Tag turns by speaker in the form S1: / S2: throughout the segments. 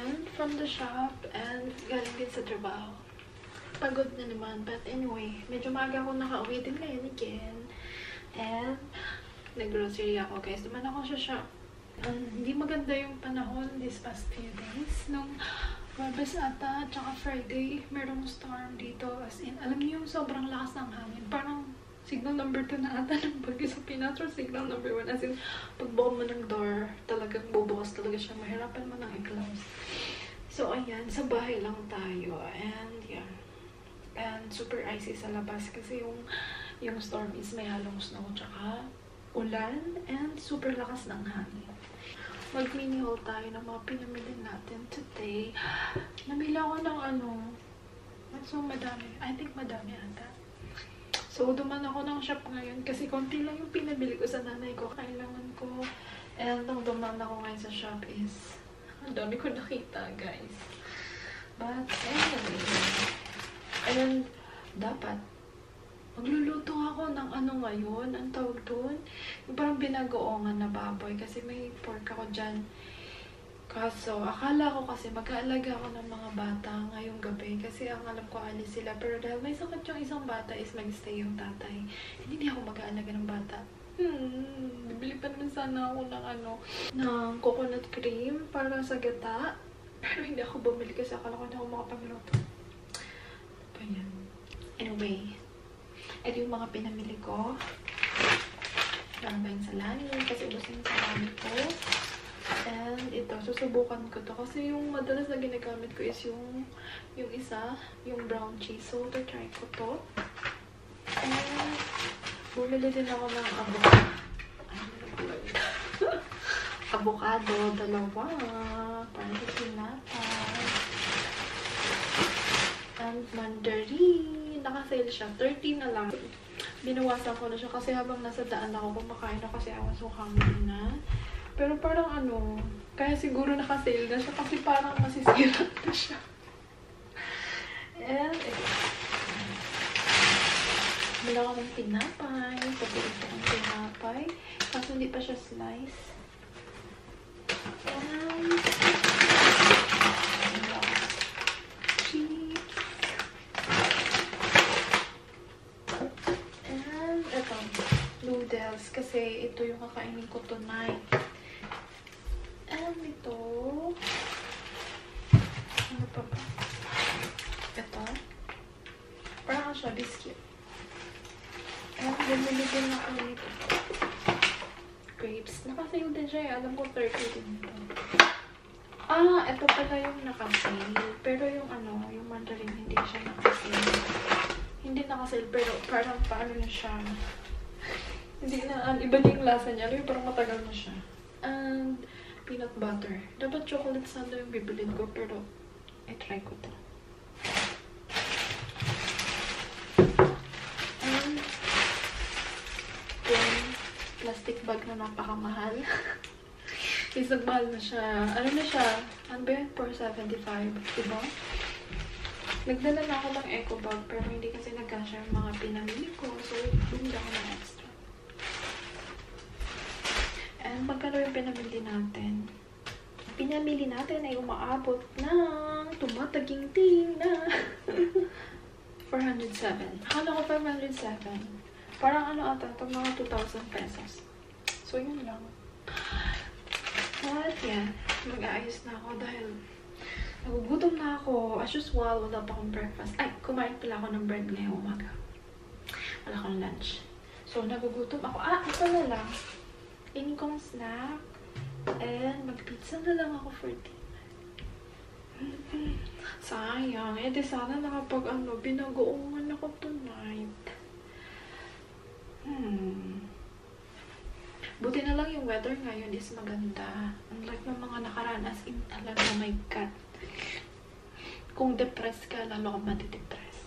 S1: naman from the shop and galing din sa trabaho. Pagod na naman. But anyway, medyo maaga ako nakauwi din ngayon again. And nag-grocery ako, guys. Duman ako sa shop. Hindi maganda yung panahon this past few days. Nung Webes ata, tsaka Friday, merong storm dito. As in, alam niyo yung sobrang lakas ng hangin. Parang signal number 2 na ata ng bagyo sa Pinas or signal number 1. As in, pagbuka mo ng door, talagang bubukas talaga siya. Mahirapan mo nang i-close. So, ayan. Sa bahay lang tayo. And, yeah. And, super icy sa labas. Kasi yung storm is may halong snow. Tsaka, ulan. And, super lakas ng hangin. Mag-mini haul tayo ng mga pinamili natin today. Namili ako ng so, madami. I think madami ata. So, duman ako ng shop ngayon kasi konti lang yung pinabili ko sa nanay ko. Kailangan ko. And nung duman ako ngayon sa shop is ang dami ko nakita, guys. But, anyway. And, dapat magluluto ako ng ngayon. Ang tawag doon? Yung parang binagoongan na baboy. Kasi may pork ako dyan. Kaso, akala ko kasi mag-aalaga ako ng mga bata ngayong gabi. Kasi ang alam ko alis sila. Pero dahil may sakit yung isang bata is mag-stay yung tatay. Hindi ako mag-aalaga ng bata. Bibili pa naman sana ako ng coconut cream para sa gata. Pero hindi ako bumili kasi akala ko hindi ako makapagluto. Ayan. Anyway. Ito yung mga pinamili ko. Meron ba yung salami? Kasi ubos yung salami ko. And ito, susubukan ko to. Kasi yung madalas na ginagamit ko is yung isa, yung brown cheese. So, try ko to. And bumili din ako ng avocado, dalawa. Para sa tinapay. And mandarin. Naka-sale siya. 30 na lang. Binawasan ko na siya kasi habang nasa daan ako kumakain na kasi I was so hungry na. Pero parang kaya siguro naka-sale na siya kasi parang masisira na siya. And, bilang ako ng tinapay. Papulit ko ang tinapay. Kaso hindi pa siya slice. And, noodles kasi ito yung kakainin ko tonight. And ito ano pa ba? Ito parang siya biscuit. And bumili din ako nito grapes. Nakasale din siya. Alam ko 30 din ito. Ito pala yung nakasale. Pero yung yung mandarin hindi siya nakasale. Hindi nakasale pero parang paano na siya. Hindi na, iba din yung lasa niya. Yung parang matagal na siya. And, peanut butter. Dapat chocolate sando yung bibilin ko, pero i-try ko to. And, yung plastic bag na napakamahal. Isang mahal na siya. Ano na siya? Ano ba yun? $4.75. Diba? Nagdala na ako ng eco bag, pero hindi kasi nagkasya yung mga pinamili ko. So, bumili ako ng extra. And magkano yung pinamili natin? Pinamili natin ay umaabot ng tumataginting na 407. Akala ko 507. Parang ata, itong mga 2,000 pesos. So, yun lang. But, yeah. Mag-aayos na ako dahil nagugutom na ako. As usual, wala pa akong breakfast. Ay, kumain pala ako ng bread ngayong umaga. Wala akong lunch. So, nagugutom ako. Ito na lang. Ini kong snack. And mag-pizza na lang ako for dinner. Sayang. Di sana nakapag binagoongan ako tonight. Buti na lang yung weather ngayon is maganda. Unlike ng mga nakaraan, as in talaga, oh my God. Kung depressed ka, lalo ka matidepress.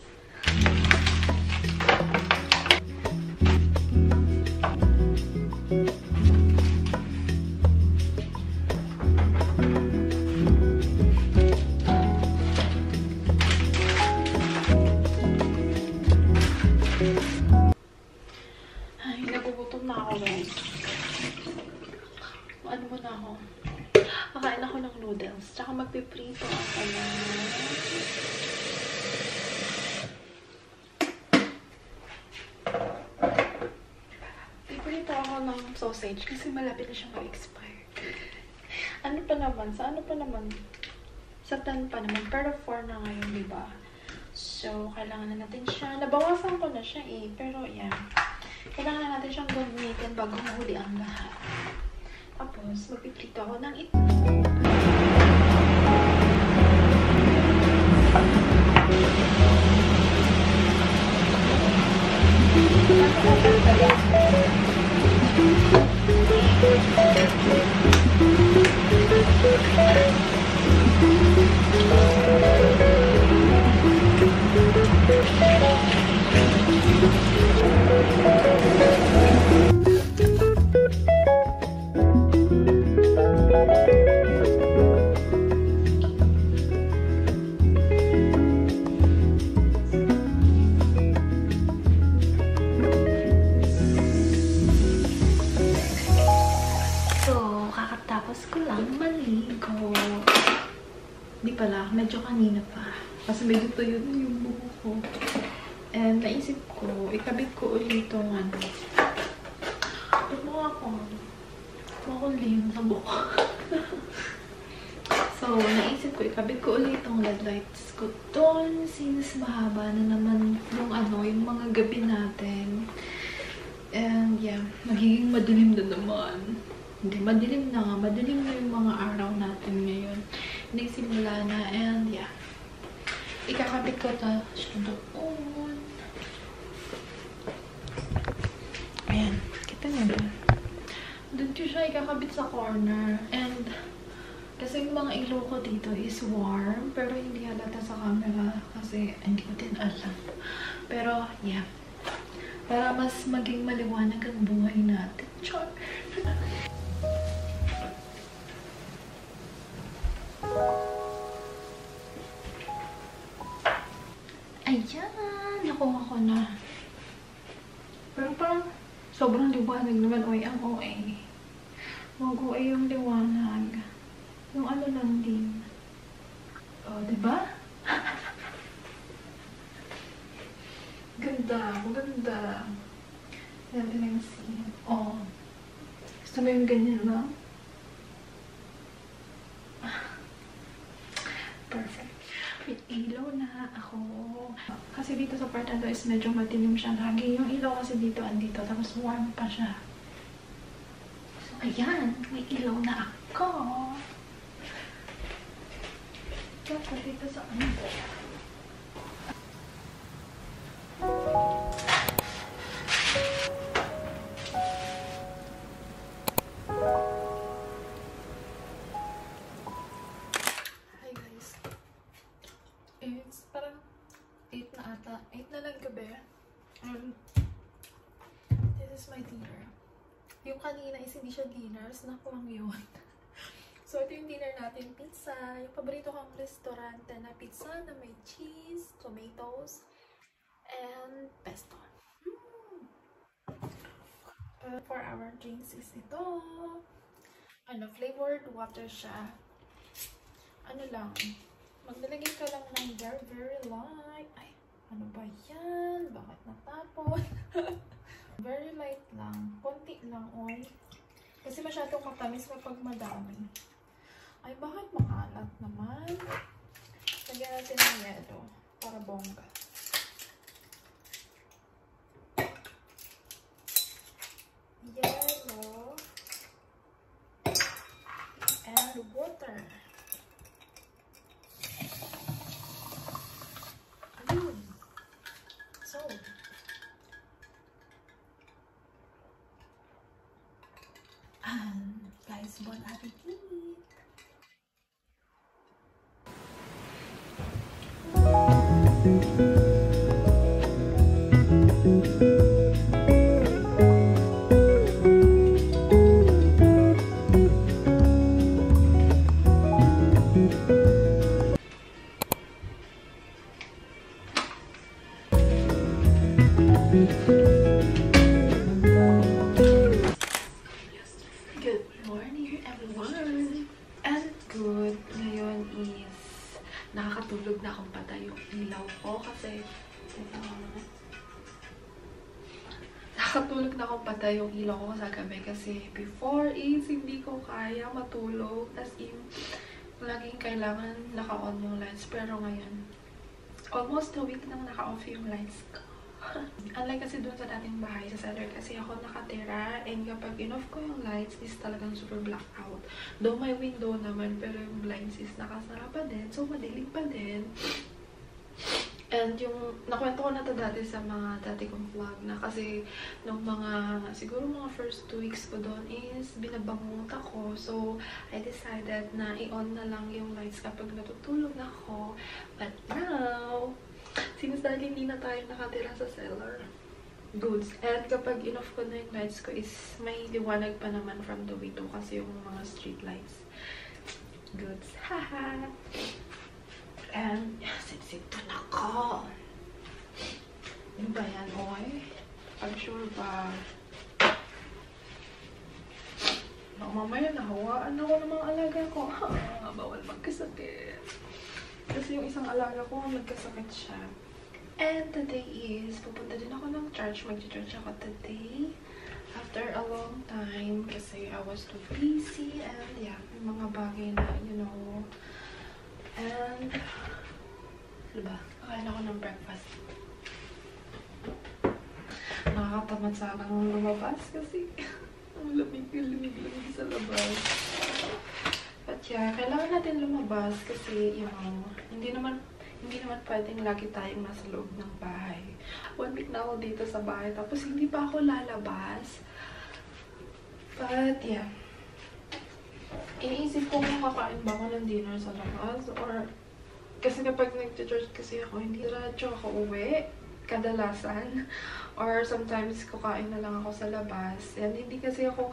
S1: kakain ako ng noodles. Tsaka magpiprito ako ng... Piprito ako ng sausage kasi malapit na siyang ma-expire. Ano pa naman? Sa ano pa naman? Sa 10 pa naman. Pero 4 na ngayon, diba? So, kailangan na natin siya. Nabawasan ko na siya eh. Pero, yeah. Kailangan na natin siyang gamitin bago mahuli ang lahat. Tapos, magpiprito ako ng itlog. Hindi pala, medyo kanina pa. Kasi medyo tuyo na yung buhok ko. And naisip ko, ikabit ko ulit itong ano. Ba't mo ako? Makulim sa buhok. So, naisip ko, ikabit ko ulit itong LED lights ko doon. Since mahaba na naman yung ano, yung mga gabi natin. And yeah, magiging madilim na naman. Hindi, madilim na nga. Madilim na yung mga araw natin ngayon. Nagsimula na, and yeah. Ikakabit ko ito siya doon. Ayan. Kita niyo ba? Doon ko siya ikakabit sa corner. And, kasi yung mga ilaw ko dito is warm. Pero hindi halata sa camera. Kasi hindi ko din alam. Pero, yeah. Para mas maging maliwanag ang buhay natin. Char! Ayan! Nakuha ko na. Pero parang sobrang liwanag naman. Oy, ang OA. Mag-OA yung liwanag. Yung ano lang din. Oh, diba? Ganda. Maganda. Ganda lang scene. Oh. Gusto mo yung ganyan lang? Perfect. May ilaw na ako. Kasi dito sa part na to is medyo matilim siya lagi. Yung ilaw kasi dito andito. Tapos warm pa siya. So, ayan. May ilaw na ako. Tapos dito sa ano. It's parang 8 na ata. 8 na lang gabi. This is my dinner. Yung kanina is hindi siya dinner. Snack lang yun. So, ito yung dinner natin. Pizza. Yung paborito kong restaurante na pizza na may cheese, tomatoes, and pesto. For our drinks is ito. Ano, flavored water siya. Ano lang. Maglalagay ka lang ng very light. Ay, ano ba yan? Bakit natapon? Very light lang. Konti lang, oy. Kasi masyadong matamis kapag madami. Ay, bakit makalat naman? Lagyan natin ng yelo para bongga. Yelo. And water. So, guys, bon appetit! Good morning, everyone. And pinapatay yung ilaw ko sa gabi kasi before is hindi ko kaya matulog. As in, laging kailangan naka-on yung lights. Pero ngayon, almost a week nang naka-off yung lights ko. Unlike kasi doon sa dating bahay, sa cellar kasi ako nakatira, and kapag in-off ko yung lights is talagang super blackout. Though may window naman, pero yung blinds is nakasara pa din, so madilim pa din. And yung, nakwento ko na to dati sa mga dati kong vlog na kasi nung mga, siguro mga first 2 weeks ko doon is binabangungot ako. So, I decided na i-on na lang yung lights kapag natutulog na ako. But now, since dahil hindi na tayo nakatira sa cellar, goods. And kapag in-off ko na yung lights ko is may liwanag pa naman from the window kasi yung mga street lights. Goods. Haha! And, sip-sip to na ko. Ano ba yan, oy? I'm sure ba? Mamaya nahawaan ako ng mga alaga ko. Bawal magkasakit. Kasi yung isang alaga ko, nagkasakit siya. And today is, pupunta din ako ng church. Mag-church ako today. After a long time. Kasi I was too busy. And yeah, yung mga bagay na, you know. And, diba? Kakain ako ng breakfast. Nakakatamad sanang lumabas kasi ang lamig sa labas. But yeah, kailangan natin lumabas kasi, you know, hindi naman pwedeng lagi tayong nasa loob ng bahay. 1 week na ako dito sa bahay, tapos hindi pa ako lalabas. But yeah, iniisip ko kung kakain ba ako ng dinner sa labas or kasi kapag nag-church kasi ako, hindi radyo ako uwi kadalasan. Or sometimes kukain na lang ako sa labas. And hindi kasi ako,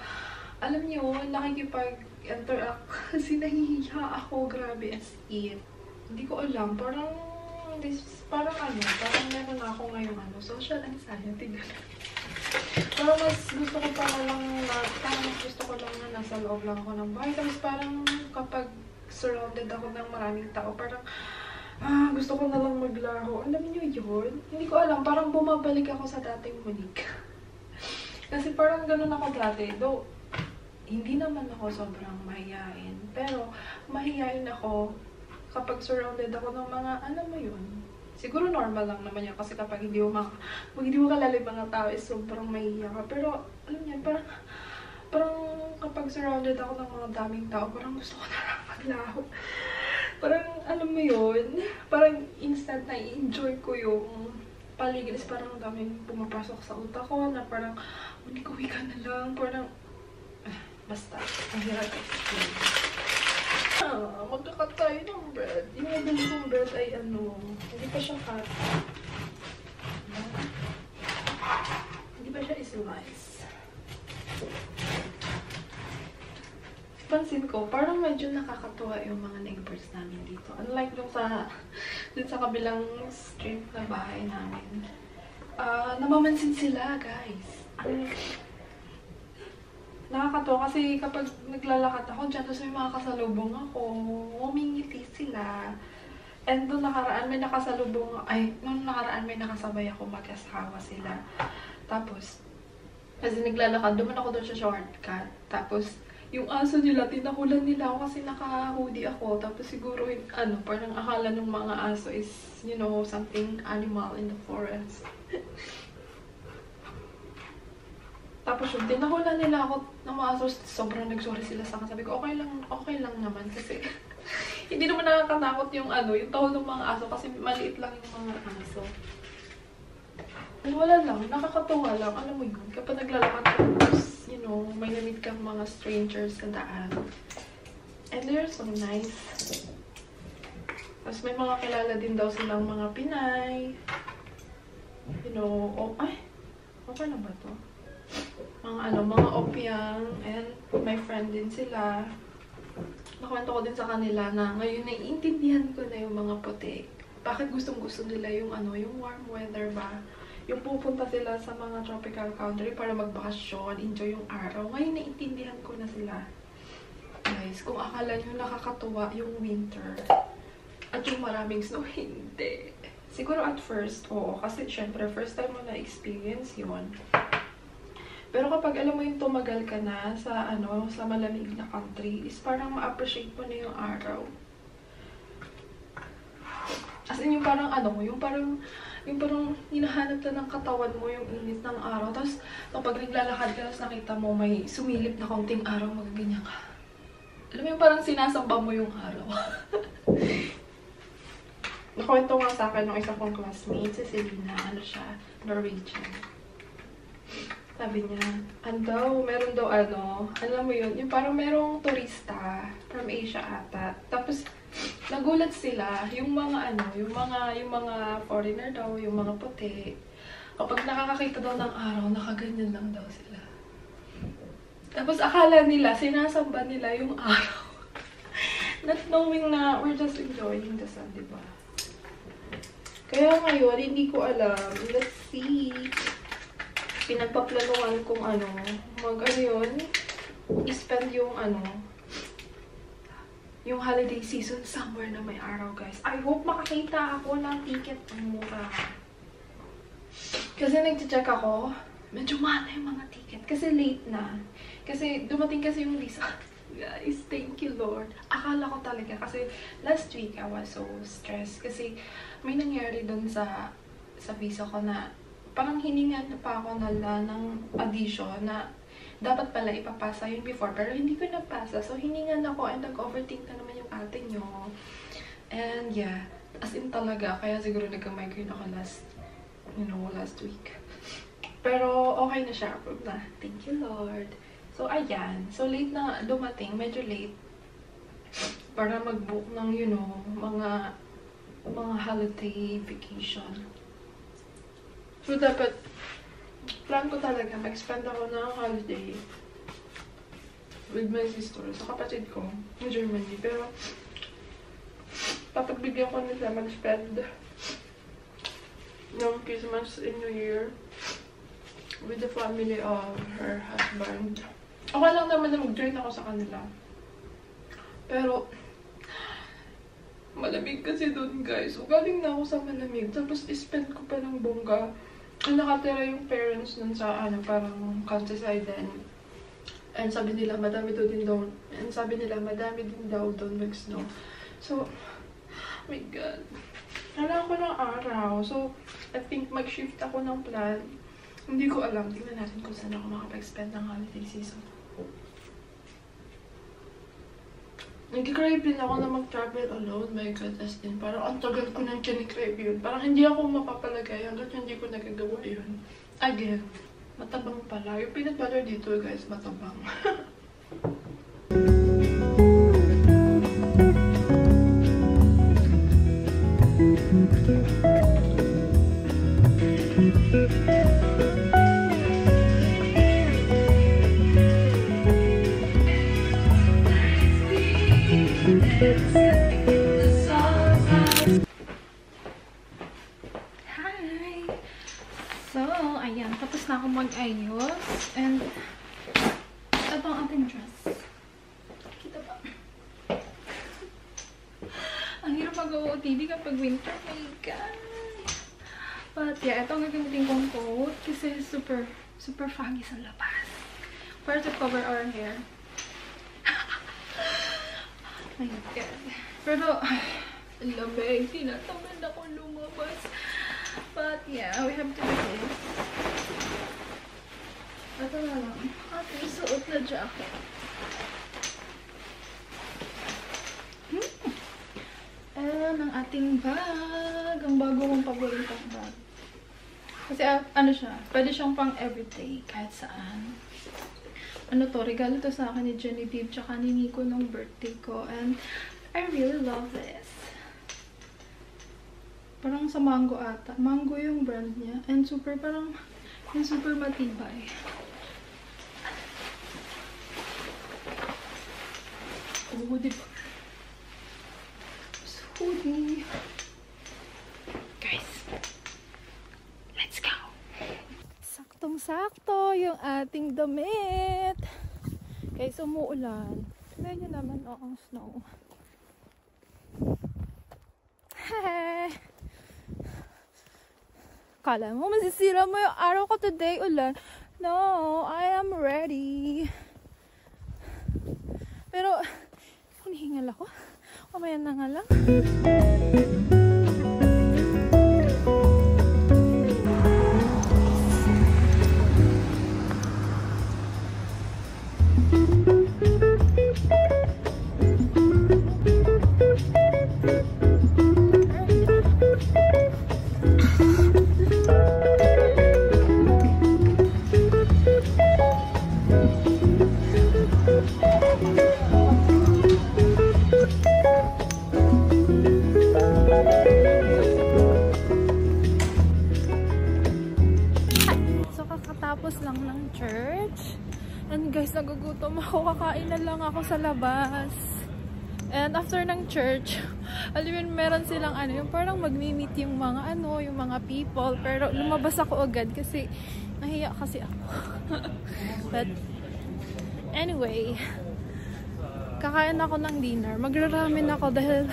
S1: alam niyo, nakikipag-interact kasi nahihiya ako, grabe as in. Hindi ko alam, parang meron na ako ngayong social anxiety. Parang mas gusto ko lang na nasa loob lang ako ng bahay. Tapos parang kapag surrounded ako ng maraming tao, parang gusto ko na lang maglaro. Alam niyo yun? Hindi ko alam, parang bumabalik ako sa dating Monique. Kasi parang ganun ako dati. Though, hindi naman ako sobrang mahihain. Pero, mahihain ako kapag surrounded ako ng mga, alam mo yun, siguro normal lang naman yan kasi kapag hindi mo kalala yung mga tao is sobrang mahihiya ka. Pero, alam niyo, parang kapag surrounded ako ng mga daming tao, parang gusto ko na lang maglaro. Parang, alam mo yun, parang instant na i-enjoy ko yung paligid. Parang daming pumapasok sa utak ko na parang, hindi ko ka na lang. Parang, basta, ang hirap explain. Magkakat tayo ng bread. Yung nabili kong bread ay hindi pa siya cut. Hindi pa siya slice. Pansin ko, parang medyo nakakatuwa yung mga neighbors namin dito. Unlike dun sa kabilang street na bahay namin. Namamansin sila, guys. Nakakatuwa kasi kapag naglalakad ako dyan, tapos may mga kasalubong ako, umingiti sila. And nung nakaraan may nakasabay ako, mag-asawa sila. Tapos, kasi naglalakad, duman ako doon sa shortcut. Tapos, yung aso nila, tinakulan nila ako kasi naka-hoodie ako. Tapos siguro, parang akala ng mga aso is, you know, something animal in the forest. Tapos yung tinakulan nila ako ng mga aso, sobrang nagsorry sila sa akin. Sabi ko, okay lang naman kasi hindi naman nakakatakot yung yung tahol ng mga aso kasi maliit lang yung mga aso. Wala lang, nakakatuwa lang. Alam mo yun, kapag naglalakad ka, you know, may namit kang mga strangers sa daan. And they're so nice. Tapos may mga kilala din daw silang mga Pinay. You know, okay na ba to? Mga opyang. And my friend din sila. Nakwento ko din sa kanila na ngayon naiintindihan ko na yung mga puti. Bakit gustong-gusto nila yung yung warm weather ba? Yung pupunta sila sa mga tropical country para magbakasyon, enjoy yung araw. Ngayon, naiintindihan ko na sila. Guys, kung akala nyo nakakatuwa yung winter at yung maraming snow, hindi. Siguro at first, oo. Kasi syempre, first time mo na-experience yun. Pero kapag alam mo yung tumagal ka na sa sa malamig na country, is parang ma-appreciate mo na yung araw. As in, yung parang yung parang hinahanap na ng katawan mo yung init ng araw. Tapos, kapag naglalakad ka, tapos nakita mo may sumilip na kaunting araw, magaganyan ka. Alam mo yung parang sinasamba mo yung araw. Nakwento nga sa akin ng isa kong classmate, si Selena, siya, Norwegian. Sabi niya, meron daw alam mo yun, yung parang merong turista from Asia ata. Tapos, nagulat sila, yung mga foreigner daw, yung mga puti. Kapag nakakakita daw ng araw, nakaganyan lang daw sila. Tapos, akala nila, sinasamba nila yung araw. Not knowing na we're just enjoying the sun, diba? Kaya ngayon, hindi ko alam. Let's see. Pinagpaplanuhan kung i-spend yung holiday season somewhere na may araw, guys. I hope makakita ako ng ticket ng mura. Kasi nag-check ako, medyo mahal na yung mga ticket. Kasi late na. Kasi dumating kasi yung visa. Guys, thank you, Lord. Akala ko talaga, kasi last week I was so stressed. Kasi may nangyari dun sa visa ko na parang hiningan pa ako ng addition na dapat pala ipapasa yun before, pero hindi ko napasa. So, hiningan ako and nag-overthink na naman yung ate nyo. And yeah, as in talaga, kaya siguro nagka-migraine ako last week. Pero okay na siya, approved na. Thank you, Lord. So, ayan. So, late na dumating, medyo late. Para mag-book ng, mga holiday vacation. So, dapat, plan ko talaga, mag-spend ako ng holiday with my sister, sa kapatid ko, in Germany. Pero, papagbigyan ko nila mag-spend ng Christmas and New Year with the family of her husband. Okay lang naman na mag-join ako sa kanila. Pero, malamig kasi doon, guys. So, galing na ako sa malamig. Tapos, spend ko pa ng bongga. Nakatira yung parents nun sa, parang countryside din. And sabi nila, madami din daw doon mag-snow. So, oh my God. Kailangan ko ng araw. So, I think mag-shift ako ng plan. Hindi ko alam. Tingnan natin kung saan ako makapag-spend ng holiday season. Nag-crave din ako na mag-travel alone. My goodness din. Parang ang tagal ko nang kinikrave yun. Parang hindi ako mapapalagay hanggang hindi ko nagagawa yun. Again, matabang pala. Yung peanut butter dito, guys, matabang. Hi! So, ayan. Tapos na ako mag-ayos. And, ito ang ating dress. Kita ba? Ang hirap mag-OOTD kapag winter. Oh my God! But, yeah. Ito ang gagamitin kong coat. Kasi super foggy sa labas. Para to cover our hair. Oh my God. Pero, lamig. Tinatamad ako lumabas. But, yeah, we have to do this. Ito na lang. Ating suot na jacket. And, ang ating bag. Ang bago kong paboritong bag. Kasi, siya, pwede siyang pang everyday, kahit saan. Regalo to sa akin ni Genevieve tsaka ni Nico nung birthday ko. And I really love this. Parang sa Mango ata. Mango yung brand niya. And super matibay. Oh, diba? Hoodie. Guys, let's go! Saktong-sakto yung ating damit. Guys, umuulan. Tignan nyo naman, ang snow. Hey! Kala mo, masisira mo yung araw ko today, ulan. No, I am ready. Pero, hinihingal ako. Mamaya na nga lang. Tapos lang ng church. And guys, nagugutom ako. Kakain na lang ako sa labas. And after ng church, alam yun, meron silang yung parang magmi-meet yung mga yung mga people. Pero lumabas ako agad kasi nahiya kasi ako. But anyway, kakain ako ng dinner. Magra-ramen ako dahil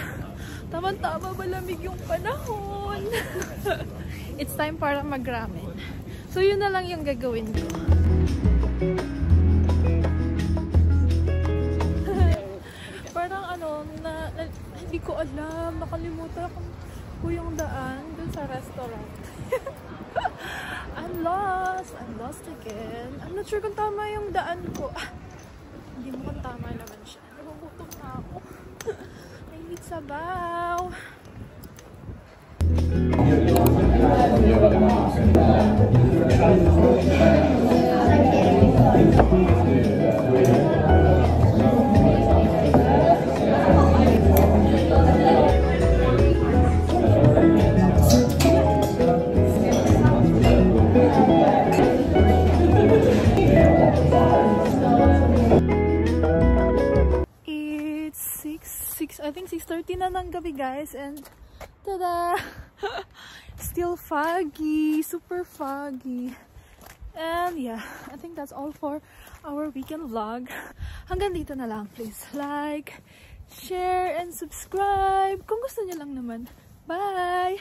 S1: tama-tama malamig yung panahon. It's time para mag-ramen. So, yun na lang yung gagawin ko. Parang hindi ko alam. Nakalimutan ko yung daan dun sa restaurant. I'm lost. I'm lost again. I'm not sure kung tama yung daan ko. Hindi mo kung tama naman siya. Nagugutom na ako. I need sabaw. I think 6:30 na ng gabi, guys, and tada! Still foggy, super foggy. And yeah, I think that's all for our weekend vlog. Hanggang dito na lang. Please like, share, and subscribe kung gusto niyo lang naman. Bye!